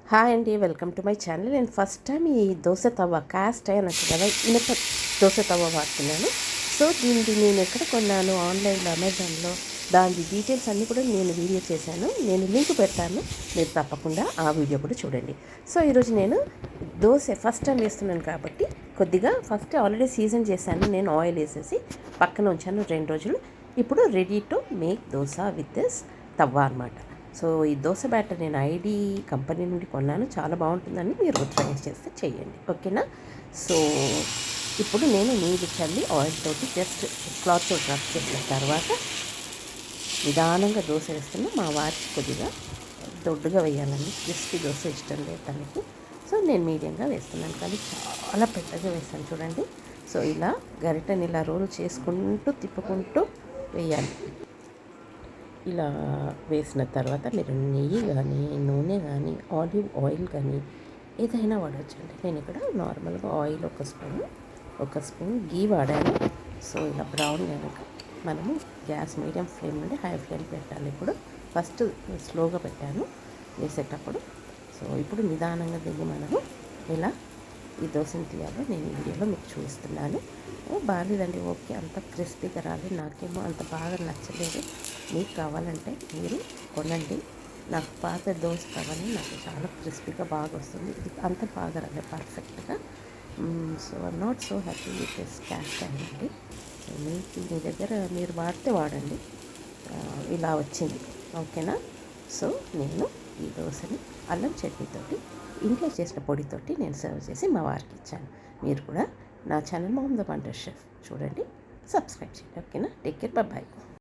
Hi అండి, welcome to my channel. నేను first time ఈ దోశ తవ్వ క్యాస్ట్ అయ్యాను కదా, ఇనప దోశ తవ్వ వాడుతున్నాను. సో దీన్ని నేను ఎక్కడ కొన్నాను, ఆన్లైన్లో, అమెజాన్లో, దాని డీటెయిల్స్ అన్నీ కూడా నేను వీడియో చేశాను. నేను లింక్ పెడతాను, మీరు తప్పకుండా ఆ వీడియో కూడా చూడండి. సో ఈరోజు నేను దోశ ఫస్ట్ టైం వేస్తున్నాను కాబట్టి కొద్దిగా ఫస్ట్ ఆల్రెడీ సీజన్ చేశాను, నేను ఆయిల్ వేసేసి పక్కన ఉంచాను 2 రోజులు. ఇప్పుడు ready to make dosa with this తవ్వ అనమాట. సో ఈ దోశ బ్యాటర్ నేను ఐడి కంపెనీ నుండి కొన్నాను, చాలా బాగుంటుందని మీరు ట్రై చేస్తే చేయండి, ఓకేనా. సో ఇప్పుడు నేను నీళ్ళు చల్లి ఆయిల్ తోటి జస్ట్ క్లాత్ తోటి రబ్ చేసిన తర్వాత నిదానంగా దోశ వేస్తున్నా. మా వారికి కొద్దిగా దొడ్డుగా వేయాలండి, క్రిస్పీ దోశ ఇష్టం లేదు తనకి. సో నేను మీడియంగా వేస్తున్నాను, కానీ చాలా పెద్దగా వేస్తాను చూడండి. సో ఇలా గరిటెని ఇలా రోల్ చేసుకుంటూ తిప్పుకుంటూ వేయాలి. ఇలా వేసిన తర్వాత మీరు నెయ్యి కానీ, నూనె కానీ, ఆలివ్ ఆయిల్ కానీ ఏదైనా వాడవచ్చండి. నేను ఇక్కడ నార్మల్గా ఆయిల్ ఒక స్పూన్ గీ వాడాను. సో ఇలా బ్రౌన్ కనుక మనము గ్యాస్ మీడియం ఫ్లేమ్ నుండి హై ఫ్లేమ్ పెట్టాలి. ఇప్పుడు ఫస్ట్ స్లోగా పెట్టాను వేసేటప్పుడు. సో ఇప్పుడు నిదానంగా దిగి మనము ఇలా ఈ దోశని తీయాలో నేను వీడియోలో మీకు చూపిస్తున్నాను. బాగాలేదండి, ఓకే, అంత క్రిస్పీగా రాలేదు, నాకేమో అంత బాగా నచ్చలేదు. మీకు కావాలంటే మీరు కొనండి. నాకు పాత దోశ కావాలి, నాకు చాలా క్రిస్పీగా బాగా వస్తుంది. ఇది అంత బాగా రాలేదు పర్ఫెక్ట్గా. So I'm not so happy with this caste అండి. మీకు మీ దగ్గర మీరు వాడితే వాడండి. ఇలా వచ్చింది, ఓకేనా. సో నేను ఈ దోశని అల్లం చట్నీతోటి, ఇంట్లో చేసిన పొడితోటి నేను సర్వ్ చేసి మా వారికి ఇచ్చాను. మీరు కూడా నా channel mom the wonder chef చూడండి, సబ్స్క్రైబ్ చేయండి, ఓకేనా. Take care, bye.